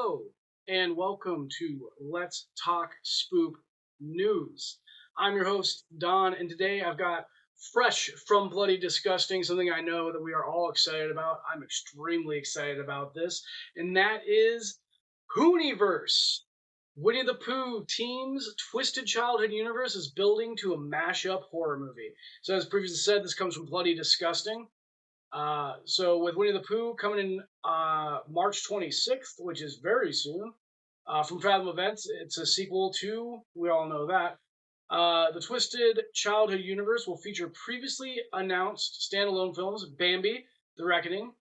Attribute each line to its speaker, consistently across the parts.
Speaker 1: Hello, and welcome to Let's Talk Spoop News. I'm your host, Don, and today I've got fresh from Bloody Disgusting, something I know that we are all excited about. I'm extremely excited about this, and that is Poonieverse. Winnie the Pooh team's Twisted Childhood universe is building to a mashup horror movie. So, as previously said, this comes from Bloody Disgusting. So with Winnie the Pooh coming in March 26th, which is very soon, from Fathom Events, it's a sequel to, we all know that. The Twisted Childhood universe will feature previously announced standalone films Bambi, The Reckoning,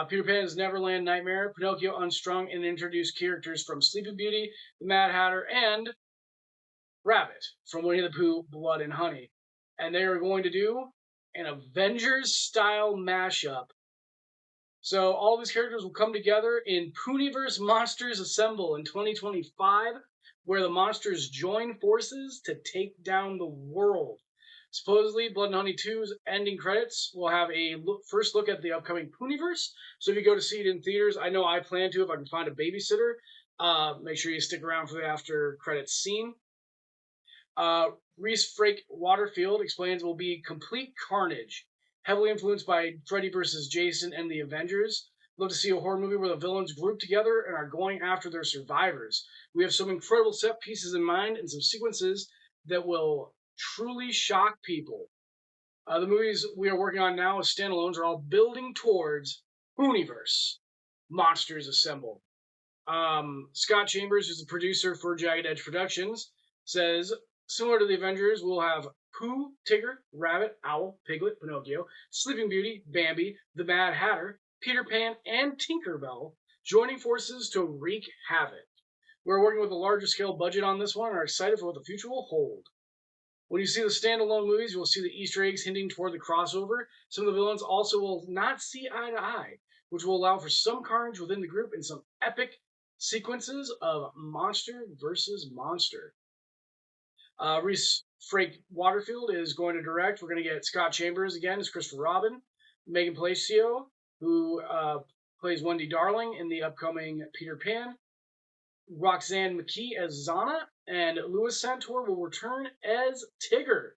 Speaker 1: Peter Pan's Neverland Nightmare, Pinocchio Unstrung, and introduce characters from Sleeping Beauty, The Mad Hatter, and Rabbit from Winnie the Pooh, Blood and Honey. And they are going to do an Avengers style mashup. So all these characters will come together in Poonieverse Monsters Assemble in 2025, where the monsters join forces to take down the world. Supposedly, Blood and Honey 2's ending credits will have a first look at the upcoming Poonieverse. So if you go to see it in theaters, I know I plan to if I can find a babysitter. Make sure you stick around for the after credits scene. Reese Frake Waterfield explains it will be complete carnage, heavily influenced by Freddy vs. Jason and the Avengers. Love to see a horror movie where the villains group together and are going after their survivors. We have some incredible set pieces in mind and some sequences that will truly shock people. The movies we are working on now as standalones are all building towards Universe. Monsters Assemble. Scott Chambers, who's the producer for Jagged Edge Productions, says, similar to the Avengers, we'll have Pooh, Tigger, Rabbit, Owl, Piglet, Pinocchio, Sleeping Beauty, Bambi, the Mad Hatter, Peter Pan, and Tinkerbell joining forces to wreak havoc. We're working with a larger scale budget on this one and are excited for what the future will hold. When you see the standalone movies, you will see the Easter eggs hinting toward the crossover. Some of the villains also will not see eye to eye, which will allow for some carnage within the group and some epic sequences of monster versus monster. Reese Frake Waterfield is going to direct. We're going to get Scott Chambers again as Christopher Robin, Megan Palacio, who plays Wendy Darling in the upcoming Peter Pan, Roxanne McKee as Zana, and Louis Santor will return as Tigger,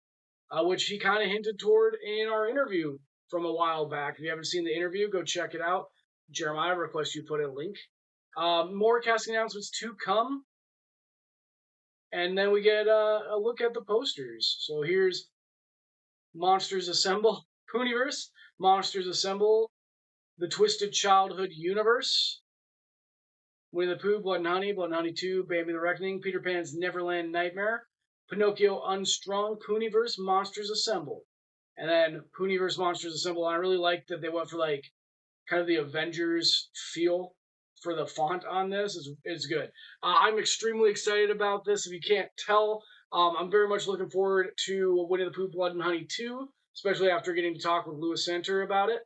Speaker 1: which he kind of hinted toward in our interview from a while back. If you haven't seen the interview, go check it out. Jeremiah, request you put a link. More casting announcements to come. And then we get a look at the posters. So here's Monsters Assemble, Poonieverse, Monsters Assemble, The Twisted Childhood Universe, Winnie the Pooh, Blood and Honey, Blood and Honey 2, Bambi the Reckoning, Peter Pan's Neverland Nightmare, Pinocchio Unstrung, Poonieverse, Monsters Assemble. And then Poonieverse, Monsters Assemble. I really like that they went for like kind of the Avengers feel for the font on this. Is good. I'm extremely excited about this. If you can't tell, I'm very much looking forward to Winnie the Pooh, Blood and Honey 2, especially after getting to talk with Louis Center about it.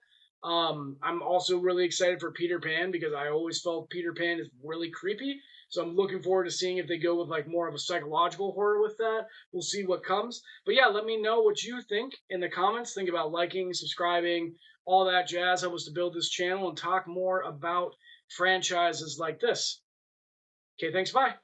Speaker 1: I'm also really excited for Peter Pan because I always felt Peter Pan is really creepy. So I'm looking forward to seeing if they go with like more of a psychological horror with that. We'll see what comes. But yeah, let me know what you think in the comments. Think about liking, subscribing, all that jazz. Help us to build this channel and talk more about franchises like this. Okay, thanks. Bye.